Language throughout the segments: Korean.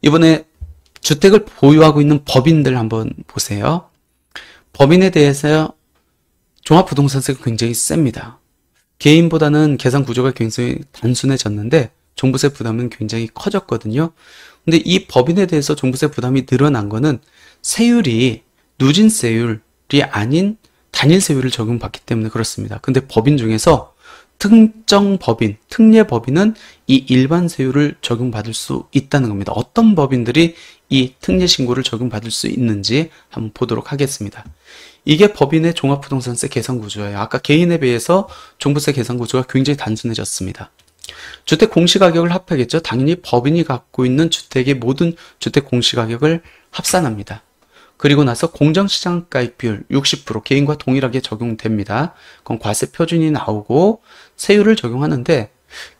이번에 주택을 보유하고 있는 법인들 한번 보세요. 법인에 대해서 종합부동산세가 굉장히 셉니다. 개인보다는 계산 구조가 굉장히 단순해졌는데 종부세 부담은 굉장히 커졌거든요. 근데 이 법인에 대해서 종부세 부담이 늘어난 거는 세율이 누진세율이 아닌 단일세율을 적용받기 때문에 그렇습니다. 근데 법인 중에서 특정 법인, 특례 법인은 이 일반 세율을 적용받을 수 있다는 겁니다. 어떤 법인들이 이 특례 신고를 적용받을 수 있는지 한번 보도록 하겠습니다. 이게 법인의 종합부동산세 계산 구조예요. 아까 개인에 비해서 종부세 계산 구조가 굉장히 단순해졌습니다. 주택 공시가격을 합하겠죠. 당연히 법인이 갖고 있는 주택의 모든 주택 공시가격을 합산합니다. 그리고 나서 공정시장가액 비율 60% 개인과 동일하게 적용됩니다. 그건 과세 표준이 나오고 세율을 적용하는데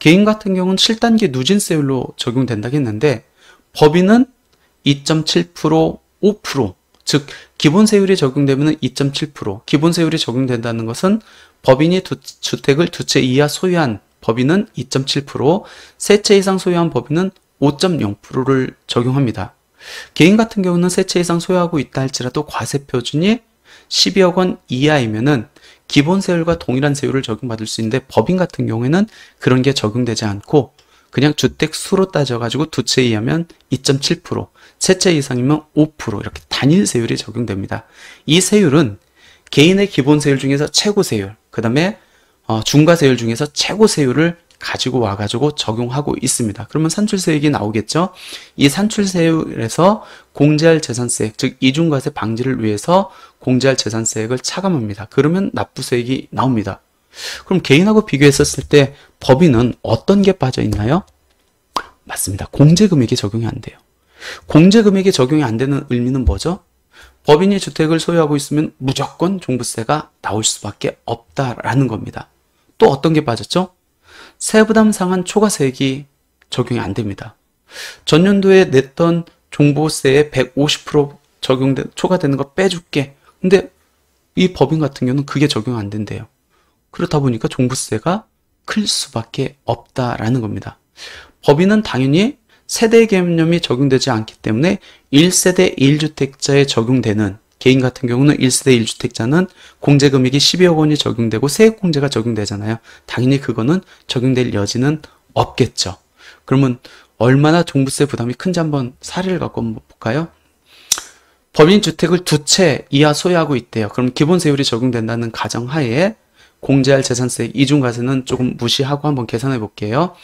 개인 같은 경우는 7단계 누진세율로 적용된다고 했는데 법인은 2.7%, 5%, 즉 기본세율이 적용되면 2.7%, 기본세율이 적용된다는 것은 법인이 주택을 두 채 이하 소유한 법인은 2.7%, 세 채 이상 소유한 법인은 5.0%를 적용합니다. 개인 같은 경우는 세 채 이상 소유하고 있다 할지라도 과세 표준이 12억 원 이하이면은 기본세율과 동일한 세율을 적용받을 수 있는데 법인 같은 경우에는 그런 게 적용되지 않고 그냥 주택 수로 따져가지고 두 채 이하면 2.7%, 세 채 이상이면 5% 이렇게 단일 세율이 적용됩니다. 이 세율은 개인의 기본세율 중에서 최고세율, 그 다음에 중과세율 중에서 최고세율을 가지고 와가지고 적용하고 있습니다. 그러면 산출세액이 나오겠죠? 이 산출세율에서 공제할 재산세액, 즉 이중과세 방지를 위해서 공제할 재산세액을 차감합니다. 그러면 납부세액이 나옵니다. 그럼 개인하고 비교했었을 때 법인은 어떤 게 빠져 있나요? 맞습니다. 공제금액이 적용이 안 돼요. 공제금액이 적용이 안 되는 의미는 뭐죠? 법인이 주택을 소유하고 있으면 무조건 종부세가 나올 수밖에 없다라는 겁니다. 또 어떤 게 빠졌죠? 세부담 상한 초과세액이 적용이 안 됩니다. 전년도에 냈던 종부세의 150% 초과되는 거 빼줄게. 근데 이 법인 같은 경우는 그게 적용 안 된대요. 그렇다 보니까 종부세가 클 수밖에 없다라는 겁니다. 법인은 당연히 세대 개념이 적용되지 않기 때문에 1세대 1주택자에 적용되는 개인 같은 경우는 1세대 1주택자는 공제금액이 12억 원이 적용되고 세액공제가 적용되잖아요. 당연히 그거는 적용될 여지는 없겠죠. 그러면 얼마나 종부세 부담이 큰지 한번 사례를 갖고 한번 볼까요? 법인 주택을 두 채 이하 소유하고 있대요. 그럼 기본세율이 적용된다는 가정하에 공제할 재산세액 이중과세는 조금 무시하고 한번 계산해 볼게요.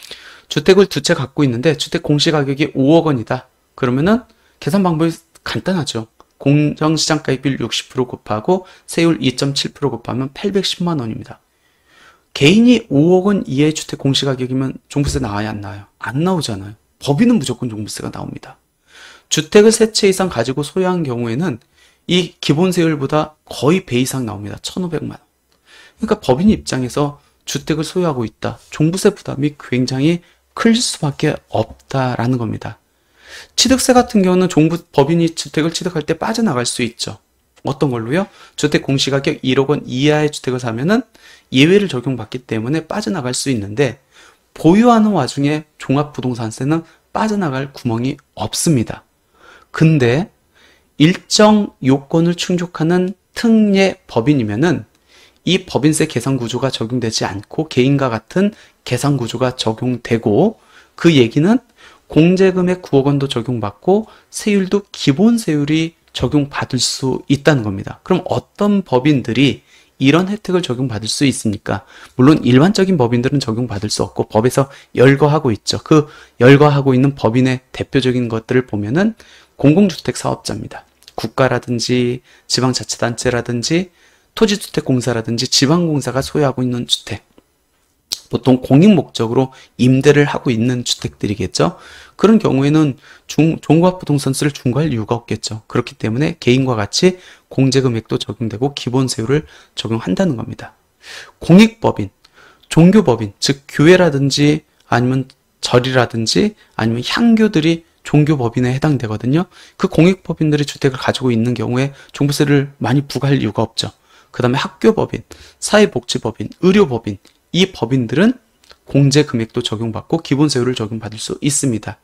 주택을 두 채 갖고 있는데 주택 공시가격이 5억 원이다. 그러면은 계산 방법이 간단하죠. 공정시장가액 비율 60% 곱하고 세율 2.7% 곱하면 810만 원입니다. 개인이 5억 원 이하의 주택 공시가격이면 종부세 나와야 안 나와요? 안 나오잖아요. 법인은 무조건 종부세가 나옵니다. 주택을 세 채 이상 가지고 소유한 경우에는 이 기본세율보다 거의 배 이상 나옵니다. 1,500만 원. 그러니까 법인 입장에서 주택을 소유하고 있다. 종부세 부담이 굉장히 클 수밖에 없다라는 겁니다. 취득세 같은 경우는 법인이 주택을 취득할 때 빠져나갈 수 있죠. 어떤 걸로요? 주택 공시가격 1억 원 이하의 주택을 사면은 예외를 적용받기 때문에 빠져나갈 수 있는데 보유하는 와중에 종합부동산세는 빠져나갈 구멍이 없습니다. 근데 일정 요건을 충족하는 특례 법인이면은 이 법인세 계산 구조가 적용되지 않고 개인과 같은 계산 구조가 적용되고 그 얘기는 공제금액 9억 원도 적용받고 세율도 기본세율이 적용받을 수 있다는 겁니다. 그럼 어떤 법인들이 이런 혜택을 적용받을 수 있습니까? 물론 일반적인 법인들은 적용받을 수 없고 법에서 열거하고 있죠. 그 열거하고 있는 법인의 대표적인 것들을 보면은 공공주택 사업자입니다. 국가라든지 지방자치단체라든지 토지주택공사라든지 지방공사가 소유하고 있는 주택, 보통 공익 목적으로 임대를 하고 있는 주택들이겠죠. 그런 경우에는 종합부동산세를 중과할 이유가 없겠죠. 그렇기 때문에 개인과 같이 공제금액도 적용되고 기본세율을 적용한다는 겁니다. 공익법인, 종교법인, 즉 교회라든지 아니면 절이라든지 아니면 향교들이 종교법인에 해당되거든요. 그 공익법인들이 주택을 가지고 있는 경우에 종부세를 많이 부과할 이유가 없죠. 그 다음에 학교법인, 사회복지법인, 의료법인, 이 법인들은 공제금액도 적용받고 기본세율을 적용받을 수 있습니다.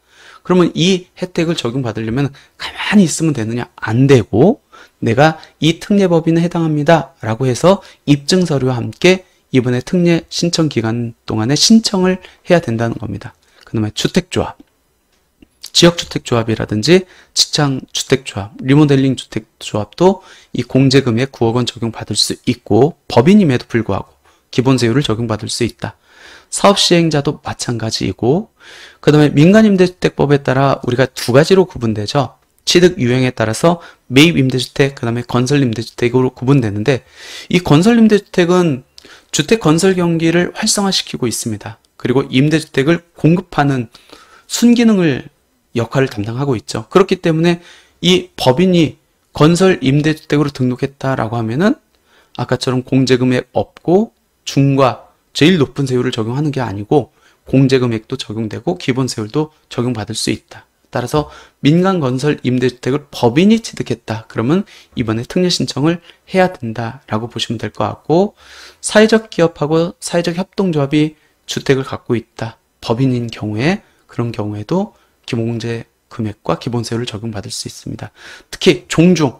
그러면 이 혜택을 적용받으려면 가만히 있으면 되느냐? 안 되고 내가 이 특례법인에 해당합니다 라고 해서 입증서류와 함께 이번에 특례 신청 기간 동안에 신청을 해야 된다는 겁니다. 그 다음에 주택조합, 지역주택조합이라든지 직장주택조합, 리모델링 주택조합도 이 공제금액 9억 원 적용받을 수 있고 법인임에도 불구하고 기본세율을 적용받을 수 있다. 사업시행자도 마찬가지이고 그 다음에 민간임대주택법에 따라 우리가 두 가지로 구분되죠. 취득 유형에 따라서 매입임대주택, 그 다음에 건설임대주택으로 구분되는데 이 건설임대주택은 주택 건설 경기를 활성화시키고 있습니다. 그리고 임대주택을 공급하는 순기능을 역할을 담당하고 있죠. 그렇기 때문에 이 법인이 건설 임대주택으로 등록했다라고 하면은 아까처럼 공제금액 없고 중과 제일 높은 세율을 적용하는 게 아니고 공제금액도 적용되고 기본세율도 적용받을 수 있다. 따라서 민간건설 임대주택을 법인이 취득했다. 그러면 이번에 특례 신청을 해야 된다라고 보시면 될 것 같고 사회적 기업하고 사회적 협동조합이 주택을 갖고 있다. 법인인 경우에 그런 경우에도 기본공제 금액과 기본세율을 적용받을 수 있습니다. 특히 종중,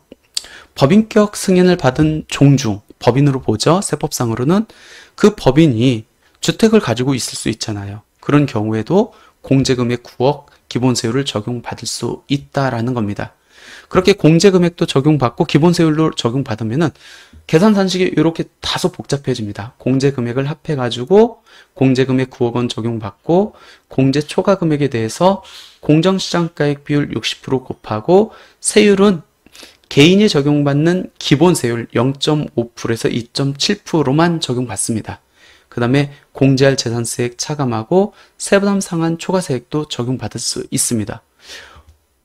법인격 승인을 받은 종중, 법인으로 보죠. 세법상으로는 그 법인이 주택을 가지고 있을 수 있잖아요. 그런 경우에도 공제금액 9억 기본세율을 적용받을 수 있다라는 겁니다. 그렇게 공제금액도 적용받고 기본세율로 적용받으면은 계산산식이 이렇게 다소 복잡해집니다. 공제금액을 합해가지고 공제금액 9억 원 적용받고 공제 초과금액에 대해서 공정시장가액 비율 60% 곱하고 세율은 개인이 적용받는 기본세율 0.5%에서 2.7%만 적용받습니다. 그 다음에 공제할 재산세액 차감하고 세부담 상한 초과세액도 적용받을 수 있습니다.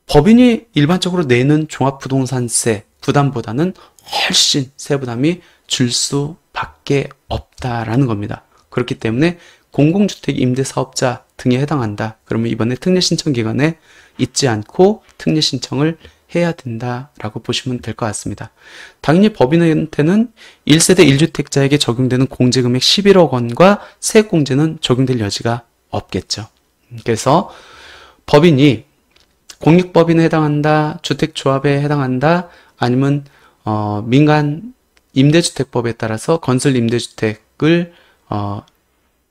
법인이 일반적으로 내는 종합부동산세 부담보다는 훨씬 세부담이 줄 수밖에 없다라는 겁니다. 그렇기 때문에 공공주택 임대사업자 등에 해당한다. 그러면 이번에 특례 신청 기간에 잊지 않고 특례 신청을 해야 된다라고 보시면 될 것 같습니다. 당연히 법인한테는 1세대 1주택자에게 적용되는 공제금액 11억 원과 세액공제는 적용될 여지가 없겠죠. 그래서 법인이 공익법인에 해당한다, 주택조합에 해당한다, 아니면 민간 임대주택법에 따라서 건설 임대주택을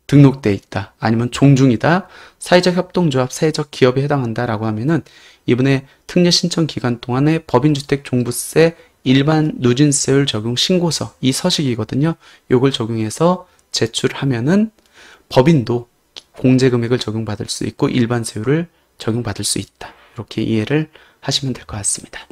등록돼 있다, 아니면 종중이다, 사회적 협동조합, 사회적 기업에 해당한다라고 하면은 이번에 특례 신청 기간 동안에 법인주택 종부세 일반 누진세율 적용 신고서, 이 서식이거든요. 요걸 적용해서 제출하면은 법인도 공제금액을 적용받을 수 있고 일반 세율을 적용받을 수 있다. 이렇게 이해를 하시면 될 것 같습니다.